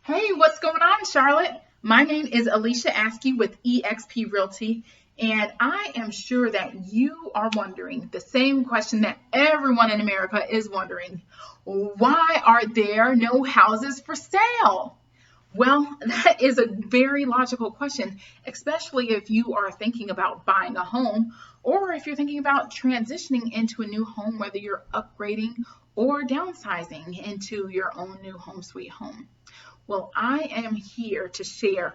Hey, what's going on, Charlotte? My name is Alisha Askew with eXp Realty, and I am sure that you are wondering the same question that everyone in America is wondering. Why are there no houses for sale? Well, that is a very logical question, especially if you are thinking about buying a home or if you're thinking about transitioning into a new home, whether you're upgrading or downsizing into your own new home sweet home. Well, I am here to share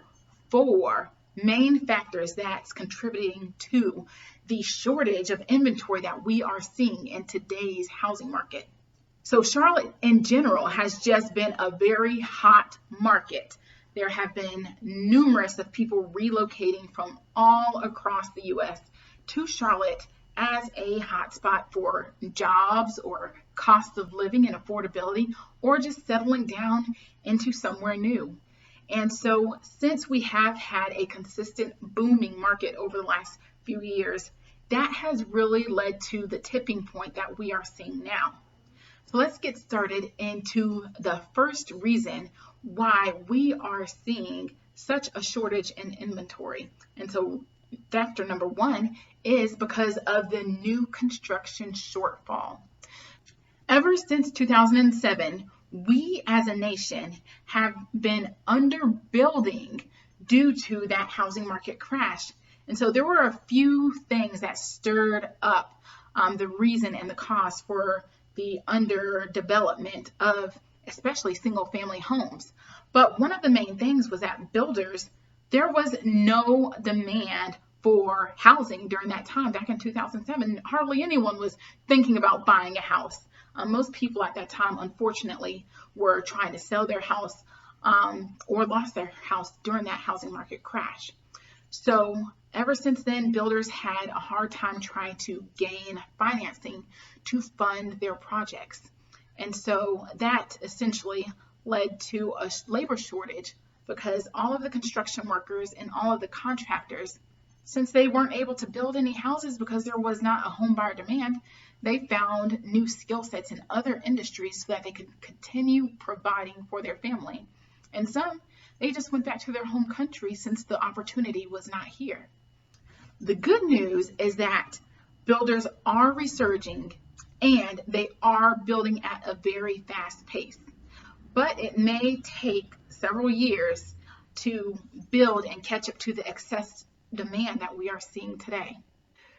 4 main factors that's contributing to the shortage of inventory that we are seeing in today's housing market. So Charlotte in general has just been a very hot market. There have been numerous of people relocating from all across the US to Charlotte as a hotspot for jobs or cost of living and affordability, or just settling down into somewhere new. And so since we have had a consistent booming market over the last few years, that has really led to the tipping point that we are seeing now. So let's get started into the first reason why we are seeing such a shortage in inventory. And so factor number 1 is because of the new construction shortfall. Ever since 2007, we as a nation have been underbuilding due to that housing market crash. And so there were a few things that stirred up the reason and the cause for the underdevelopment of especially single family homes. But one of the main things was that builders, there was no demand for housing during that time. Back in 2007, hardly anyone was thinking about buying a house. Most people at that time, unfortunately, were trying to sell their house or lost their house during that housing market crash. So ever since then, builders had a hard time trying to gain financing to fund their projects. And so that essentially led to a labor shortage because all of the construction workers and all of the contractors, since they weren't able to build any houses because there was not a home buyer demand, they found new skill sets in other industries so that they could continue providing for their family. And some, they just went back to their home country since the opportunity was not here. The good news is that builders are resurging and they are building at a very fast pace. But it may take several years to build and catch up to the excess demand that we are seeing today.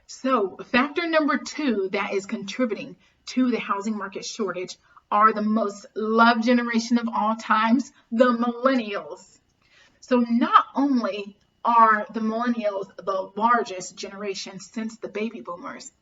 So factor number 2 that is contributing to the housing market shortage are the most loved generation of all times, the millennials. So not only are the millennials the largest generation since the baby boomers,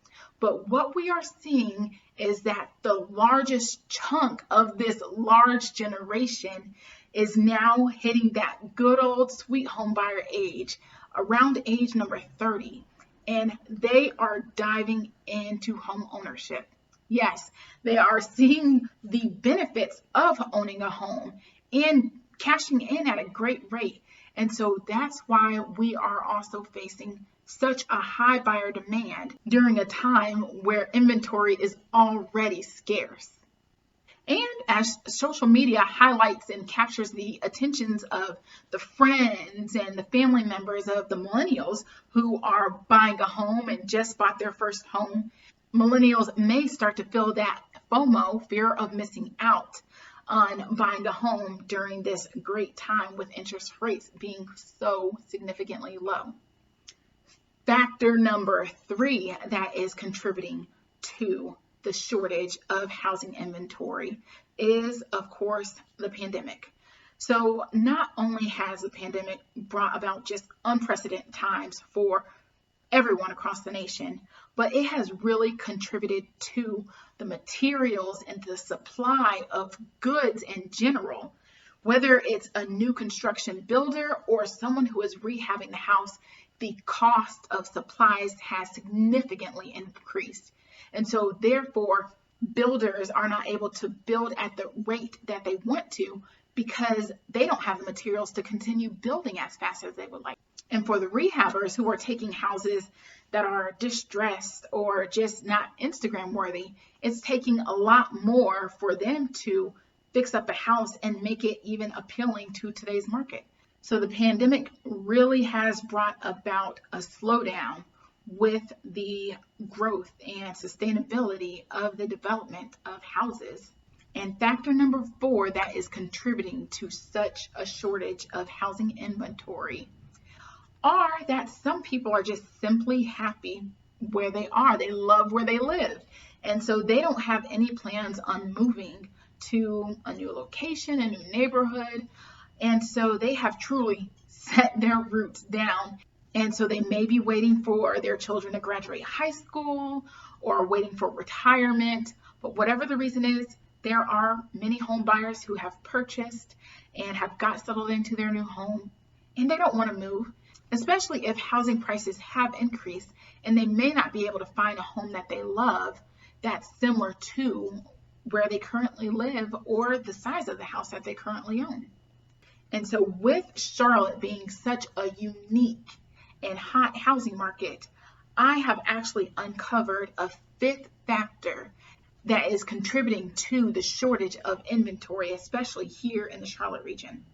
but what we are seeing is that the largest chunk of this large generation is now hitting that good old sweet home buyer age, around age number 30, and they are diving into home ownership. Yes, they are seeing the benefits of owning a home and cashing in at a great rate. And so that's why we are also facing such a high buyer demand during a time where inventory is already scarce. And as social media highlights and captures the attentions of the friends and the family members of the millennials who are buying a home and just bought their first home, millennials may start to feel that FOMO, fear of missing out, on buying a home during this great time with interest rates being so significantly low. Factor number 3 that is contributing to the shortage of housing inventory is, of course, the pandemic. So not only has the pandemic brought about just unprecedented times for everyone across the nation, but it has really contributed to the materials and the supply of goods in general. Whether it's a new construction builder or someone who is rehabbing the house, the cost of supplies has significantly increased. And so therefore, builders are not able to build at the rate that they want to because they don't have the materials to continue building as fast as they would like. And for the rehabbers who are taking houses that are distressed or just not Instagram worthy, it's taking a lot more for them to fix up a house and make it even appealing to today's market. So the pandemic really has brought about a slowdown with the growth and sustainability of the development of houses. And factor number 4 that is contributing to such a shortage of housing inventory are that some people are just simply happy where they are. They love where they live. And so they don't have any plans on moving to a new location, a new neighborhood. And so they have truly set their roots down. And so they may be waiting for their children to graduate high school or waiting for retirement. But whatever the reason is, there are many home buyers who have purchased and have got settled into their new home, and they don't want to move, especially if housing prices have increased and they may not be able to find a home that they love that's similar to where they currently live or the size of the house that they currently own. And so with Charlotte being such a unique and hot housing market, I have actually uncovered a 5th factor that is contributing to the shortage of inventory, especially here in the Charlotte region.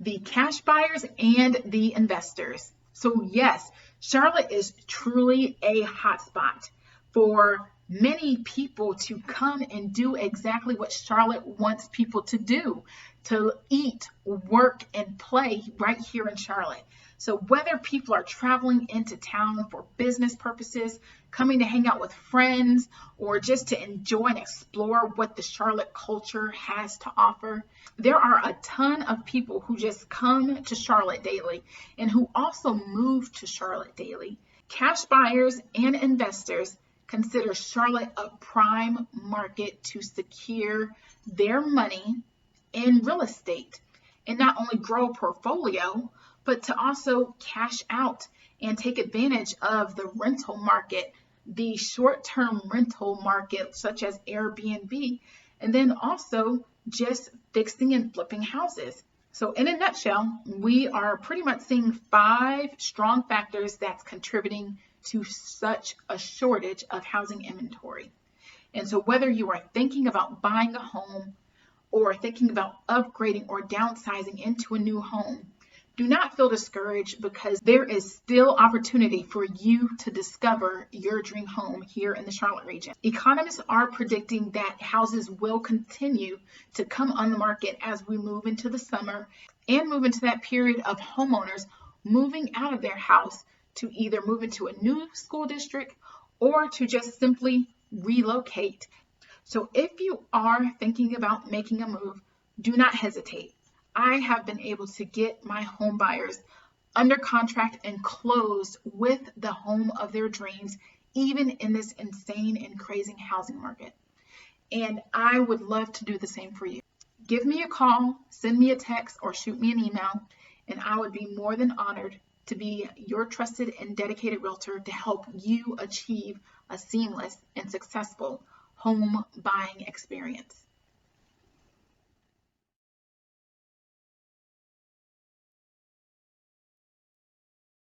The cash buyers and the investors. So yes, Charlotte is truly a hotspot for many people to come and do exactly what Charlotte wants people to do, to eat, work, and play right here in Charlotte. So whether people are traveling into town for business purposes, coming to hang out with friends, or just to enjoy and explore what the Charlotte culture has to offer, there are a ton of people who just come to Charlotte daily and who also move to Charlotte daily. Cash buyers and investors consider Charlotte a prime market to secure their money in real estate and not only grow a portfolio, but to also cash out and take advantage of the rental market, the short-term rental market such as Airbnb, and then also just fixing and flipping houses. So in a nutshell, we are pretty much seeing 5 strong factors that's contributing to such a shortage of housing inventory. And so whether you are thinking about buying a home or thinking about upgrading or downsizing into a new home, do not feel discouraged because there is still opportunity for you to discover your dream home here in the Charlotte region. Economists are predicting that houses will continue to come on the market as we move into the summer and move into that period of homeowners moving out of their house to either move into a new school district or to just simply relocate. So if you are thinking about making a move, do not hesitate. I have been able to get my home buyers under contract and closed with the home of their dreams, even in this insane and crazy housing market. And I would love to do the same for you. Give me a call, send me a text, or shoot me an email, and I would be more than honored to be your trusted and dedicated realtor to help you achieve a seamless and successful home buying experience.